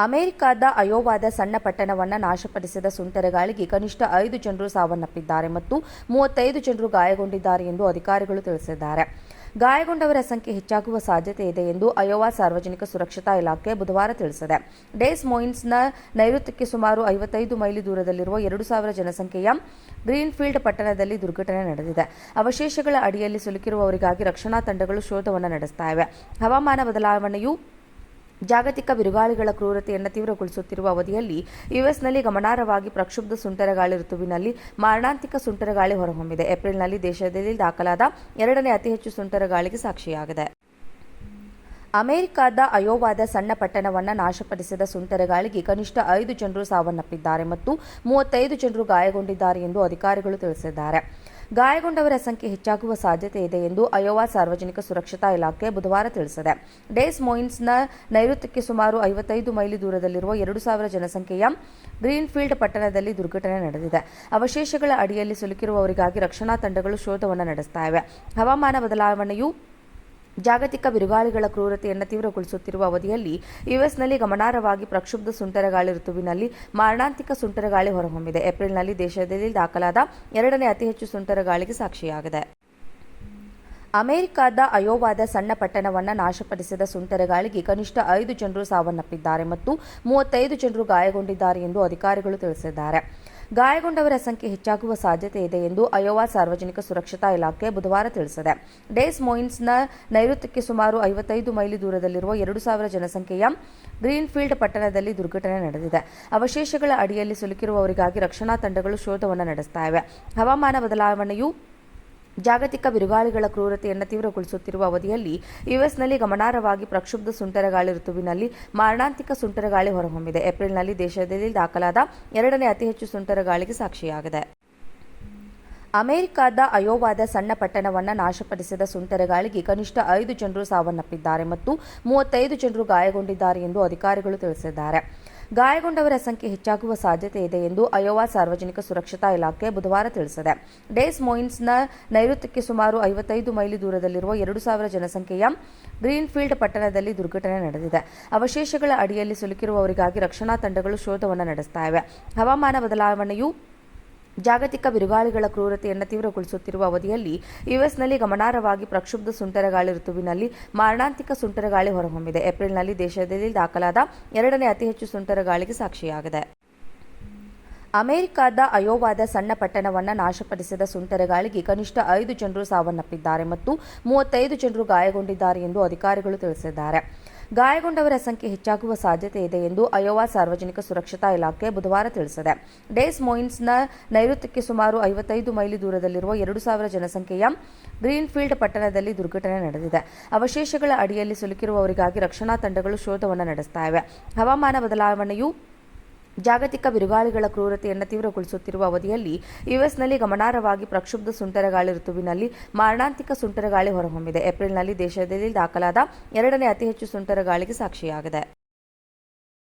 ಅಮೆರಿಕದ ಅಯೋವಾದ ಸಣ್ಣ ಪಟ್ಟಣವನ್ನು ನಾಶಪಡಿಸಿದ ಸುಂಟರಗಾಳಿಗೆ ಕನಿಷ್ಠ 5 ಜನರು ಸಾವನ್ನಪ್ಪಿದ್ದಾರೆ ಮತ್ತು 35 ಜನರು ಗಾಯಗೊಂಡಿದ್ದಾರೆ ಎಂದು ಅಧಿಕಾರಿಗಳು ತಿಳಿಸಿದ್ದಾರೆ. ಗಾಯಗೊಂಡವರ ಸಂಖ್ಯೆ ಹೆಚ್ಚಾಗುವ ಸಾಧ್ಯತೆ ಇದೆ ಎಂದು ಅಯೋವಾ ಸಾರ್ವಜನಿಕ ಸುರಕ್ಷತಾ ಇಲಾಖೆ ಬುಧವಾರ ತಿಳಿಸಿದೆ. ಡೇಸ್ ಮೊಯಿನ್ಸ್ನ ನೈಋತ್ಯಕ್ಕೆ ಸುಮಾರು 55 ಮೈಲಿ ದೂರದಲ್ಲಿರುವ 2,000 ಜನಸಂಖ್ಯೆಯ ಗ್ರೀನ್ಫೀಲ್ಡ್ ಪಟ್ಟಣದಲ್ಲಿ ದುರ್ಘಟನೆ ನಡೆದಿದೆ. ಅವಶೇಷಗಳ ಅಡಿಯಲ್ಲಿ ಸಿಲುಕಿರುವವರಿಗಾಗಿ ರಕ್ಷಣಾ ತಂಡಗಳು ಶೋಧವನ್ನು ನಡೆಸ್ತಾ ಇವೆ. ಹವಾಮಾನ ಬದಲಾವಣೆಯು ಜಾಗತಿಕ ಬಿರುಗಾಳಿಗಳ ಕ್ರೂರತೆಯನ್ನು ತೀವ್ರಗೊಳಿಸುತ್ತಿರುವ ಅವಧಿಯಲ್ಲಿ ಯುಎಸ್ನಲ್ಲಿ ಗಮನಾರ್ಹವಾಗಿ ಪ್ರಕ್ಷುಬ್ಧ ಸುಂಟರಗಾಳಿ ಋತುವಿನಲ್ಲಿ ಮಾರಣಾಂತಿಕ ಸುಂಟರಗಾಳಿ ಹೊರಹೊಮ್ಮಿದೆ. ಏಪ್ರಿಲ್ನಲ್ಲಿ ದೇಶದಲ್ಲಿ ದಾಖಲಾದ 2ನೇ ಅತಿ ಹೆಚ್ಚು ಸುಂಟರಗಾಳಿಗೆ ಸಾಕ್ಷಿಯಾಗಿದೆ. ಅಮೆರಿಕದ ಅಯೋವಾದ ಸಣ್ಣ ಪಟ್ಟಣವನ್ನು ನಾಶಪಡಿಸಿದ ಸುಂಟರಗಾಳಿಗೆ ಕನಿಷ್ಠ 5 ಜನರು ಸಾವನ್ನಪ್ಪಿದ್ದಾರೆ ಮತ್ತು 35 ಜನರು ಗಾಯಗೊಂಡಿದ್ದಾರೆ ಎಂದು ಅಧಿಕಾರಿಗಳು ತಿಳಿಸಿದ್ದಾರೆ. ಗಾಯಗೊಂಡವರ ಸಂಖ್ಯೆ ಹೆಚ್ಚಾಗುವ ಸಾಧ್ಯತೆ ಇದೆ ಎಂದು ಅಯೋವಾ ಸಾರ್ವಜನಿಕ ಸುರಕ್ಷತಾ ಇಲಾಖೆ ಬುಧವಾರ ತಿಳಿಸಿದೆ. ಡೇಸ್ ಮೊಯಿನ್ಸ್ನ ನೈಋತ್ಯಕ್ಕೆ ಸುಮಾರು 55 ಮೈಲಿ ದೂರದಲ್ಲಿರುವ 2,000 ಜನಸಂಖ್ಯೆಯ ಗ್ರೀನ್ಫೀಲ್ಡ್ ಪಟ್ಟಣದಲ್ಲಿ ದುರ್ಘಟನೆ ನಡೆದಿದೆ. ಅವಶೇಷಗಳ ಅಡಿಯಲ್ಲಿ ಸಿಲುಕಿರುವವರಿಗಾಗಿ ರಕ್ಷಣಾ ತಂಡಗಳು ಶೋಧವನ್ನು ನಡೆಸ್ತಾ ಇವೆ. ಹವಾಮಾನ ಬದಲಾವಣೆಯು ಜಾಗತಿಕ ಬಿರುಗಾಳಿಗಳ ಕ್ರೂರತೆಯನ್ನು ತೀವ್ರಗೊಳಿಸುತ್ತಿರುವ ಅವಧಿಯಲ್ಲಿ ಯುಎಸ್ನಲ್ಲಿ ಗಮನಾರ್ಹವಾಗಿ ಪ್ರಕ್ಷುಬ್ಧ ಸುಂಟರಗಾಳಿ ಋತುವಿನಲ್ಲಿ ಮಾರಣಾಂತಿಕ ಸುಂಟರಗಾಳಿ ಹೊರಹೊಮ್ಮಿದೆ. ಏಪ್ರಿಲ್ನಲ್ಲಿ ದೇಶದಲ್ಲಿ ದಾಖಲಾದ 2ನೇ ಅತಿ ಹೆಚ್ಚು ಸುಂಟರಗಾಳಿಗೆ ಸಾಕ್ಷಿಯಾಗಿದೆ. ಅಮೆರಿಕದ ಅಯೋವಾದ ಸಣ್ಣ ಪಟ್ಟಣವನ್ನು ನಾಶಪಡಿಸಿದ ಸುಂಟರಗಾಳಿಗೆ ಕನಿಷ್ಠ 5 ಜನರು ಸಾವನ್ನಪ್ಪಿದ್ದಾರೆ ಮತ್ತು 35 ಜನರು ಗಾಯಗೊಂಡಿದ್ದಾರೆ ಎಂದು ಅಧಿಕಾರಿಗಳು ತಿಳಿಸಿದ್ದಾರೆ. ಗಾಯಗೊಂಡವರ ಸಂಖ್ಯೆ ಹೆಚ್ಚಾಗುವ ಸಾಧ್ಯತೆ ಇದೆ ಎಂದು ಅಯೋವಾ ಸಾರ್ವಜನಿಕ ಸುರಕ್ಷತಾ ಇಲಾಖೆ ಬುಧವಾರ ತಿಳಿಸಿದೆ. ಡೇಸ್ ಮೊಯಿನ್ಸ್ನ ನೈಋತ್ಯಕ್ಕೆ ಸುಮಾರು 55 ಮೈಲಿ ದೂರದಲ್ಲಿರುವ 2,000 ಜನಸಂಖ್ಯೆಯ ಗ್ರೀನ್ಫೀಲ್ಡ್ ಪಟ್ಟಣದಲ್ಲಿ ದುರ್ಘಟನೆ ನಡೆದಿದೆ. ಅವಶೇಷಗಳ ಅಡಿಯಲ್ಲಿ ಸಿಲುಕಿರುವವರಿಗಾಗಿ ರಕ್ಷಣಾ ತಂಡಗಳು ಶೋಧವನ್ನು ನಡೆಸ್ತಾ ಇವೆ. ಹವಾಮಾನ ಬದಲಾವಣೆಯು ಜಾಗತಿಕ ಬಿರುಗಾಳಿಗಳ ಕ್ರೂರತೆಯನ್ನು ತೀವ್ರಗೊಳಿಸುತ್ತಿರುವ ಅವಧಿಯಲ್ಲಿ ಯುಎಸ್ನಲ್ಲಿ ಗಮನಾರ್ಹವಾಗಿ ಪ್ರಕ್ಷುಬ್ಧ ಸುಂಟರಗಾಳಿ ಋತುವಿನಲ್ಲಿ ಮಾರಣಾಂತಿಕ ಸುಂಟರಗಾಳಿ ಹೊರಹೊಮ್ಮಿದೆ. ಏಪ್ರಿಲ್ನಲ್ಲಿ ದೇಶದಲ್ಲಿ ದಾಖಲಾದ 2ನೇ ಅತಿ ಹೆಚ್ಚು ಸುಂಟರಗಾಳಿಗೆ ಸಾಕ್ಷಿಯಾಗಿದೆ. ಅಮೆರಿಕದ ಅಯೋವಾದ ಸಣ್ಣ ಪಟ್ಟಣವನ್ನು ನಾಶಪಡಿಸಿದ ಸುಂಟರಗಾಳಿಗೆ ಕನಿಷ್ಠ 5 ಜನರು ಸಾವನ್ನಪ್ಪಿದ್ದಾರೆ ಮತ್ತು 35 ಜನರು ಗಾಯಗೊಂಡಿದ್ದಾರೆ ಎಂದು ಅಧಿಕಾರಿಗಳು ತಿಳಿಸಿದ್ದಾರೆ. ಗಾಯಗೊಂಡವರ ಸಂಖ್ಯೆ ಹೆಚ್ಚಾಗುವ ಸಾಧ್ಯತೆ ಇದೆ ಎಂದು ಅಯೋವಾ ಸಾರ್ವಜನಿಕ ಸುರಕ್ಷತಾ ಇಲಾಖೆ ಬುಧವಾರ ತಿಳಿಸಿದೆ. ಡೇಸ್ ಮೊಯಿನ್ಸ್ನ ನೈಋತ್ಯಕ್ಕೆ ಸುಮಾರು 55 ಮೈಲಿ ದೂರದಲ್ಲಿರುವ 2,000 ಜನಸಂಖ್ಯೆಯ ಗ್ರೀನ್ಫೀಲ್ಡ್ ಪಟ್ಟಣದಲ್ಲಿ ದುರ್ಘಟನೆ ನಡೆದಿದೆ. ಅವಶೇಷಗಳ ಅಡಿಯಲ್ಲಿ ಸಿಲುಕಿರುವವರಿಗಾಗಿ ರಕ್ಷಣಾ ತಂಡಗಳು ಶೋಧವನ್ನು ನಡೆಸ್ತಾ ಇವೆ. ಹವಾಮಾನ ಬದಲಾವಣೆಯು ಜಾಗತಿಕ ಬಿರುಗಾಳಿಗಳ ಕ್ರೂರತೆಯನ್ನು ತೀವ್ರಗೊಳಿಸುತ್ತಿರುವ ಅವಧಿಯಲ್ಲಿ ಯುಎಸ್ನಲ್ಲಿ ಗಮನಾರ್ಹವಾಗಿ ಪ್ರಕ್ಷುಬ್ಧ ಸುಂಟರಗಾಳಿ ಋತುವಿನಲ್ಲಿ ಮಾರಣಾಂತಿಕ ಸುಂಟರಗಾಳಿ ಹೊರಹೊಮ್ಮಿದೆ. ಏಪ್ರಿಲ್ನಲ್ಲಿ ದೇಶದಲ್ಲಿ ದಾಖಲಾದ 2ನೇ ಅತಿ ಹೆಚ್ಚು ಸುಂಟರಗಾಳಿಗೆ ಸಾಕ್ಷಿಯಾಗಿದೆ. ಅಮೆರಿಕದ ಅಯೋವಾದ ಸಣ್ಣ ಪಟ್ಟಣವನ್ನು ನಾಶಪಡಿಸಿದ ಸುಂಟರಗಾಳಿಗೆ ಕನಿಷ್ಠ 5 ಜನರು ಸಾವನ್ನಪ್ಪಿದ್ದಾರೆ ಮತ್ತು 35 ಜನರು ಗಾಯಗೊಂಡಿದ್ದಾರೆ ಎಂದು ಅಧಿಕಾರಿಗಳು ತಿಳಿಸಿದ್ದಾರೆ. ಗಾಯಗೊಂಡವರ ಸಂಖ್ಯೆ ಹೆಚ್ಚಾಗುವ ಸಾಧ್ಯತೆ ಇದೆ ಎಂದು ಅಯೋವಾ ಸಾರ್ವಜನಿಕ ಸುರಕ್ಷತಾ ಇಲಾಖೆ ಬುಧವಾರ ತಿಳಿಸಿದೆ. ಡೇಸ್ ಮೊಯಿನ್ಸ್ನ ನೈಋತ್ಯಕ್ಕೆ ಸುಮಾರು 55 ಮೈಲಿ ದೂರದಲ್ಲಿರುವ 2,000 ಜನಸಂಖ್ಯೆಯ ಗ್ರೀನ್ಫೀಲ್ಡ್ ಪಟ್ಟಣದಲ್ಲಿ ದುರ್ಘಟನೆ ನಡೆದಿದೆ. ಅವಶೇಷಗಳ ಅಡಿಯಲ್ಲಿ ಸಿಲುಕಿರುವವರಿಗಾಗಿ ರಕ್ಷಣಾ ತಂಡಗಳು ಶೋಧವನ್ನು ನಡೆಸ್ತಾ ಇವೆ. ಹವಾಮಾನ ಬದಲಾವಣೆಯು ಜಾಗತಿಕ ಬಿರುಗಾಳಿಗಳ ಕ್ರೂರತೆಯನ್ನು ತೀವ್ರಗೊಳಿಸುತ್ತಿರುವ ಅವಧಿಯಲ್ಲಿ ಯುಎಸ್ನಲ್ಲಿ ಗಮನಾರ್ಹವಾಗಿ ಪ್ರಕ್ಷುಬ್ಧ ಸುಂಟರಗಾಳಿ ಋತುವಿನಲ್ಲಿ ಮಾರಣಾಂತಿಕ ಸುಂಟರಗಾಳಿ ಹೊರಹೊಮ್ಮಿದೆ. ಏಪ್ರಿಲ್ನಲ್ಲಿ ದೇಶದಲ್ಲಿ ದಾಖಲಾದ 2ನೇ ಅತಿ ಹೆಚ್ಚು ಸುಂಟರಗಾಳಿಗೆ ಸಾಕ್ಷಿಯಾಗಿದೆ.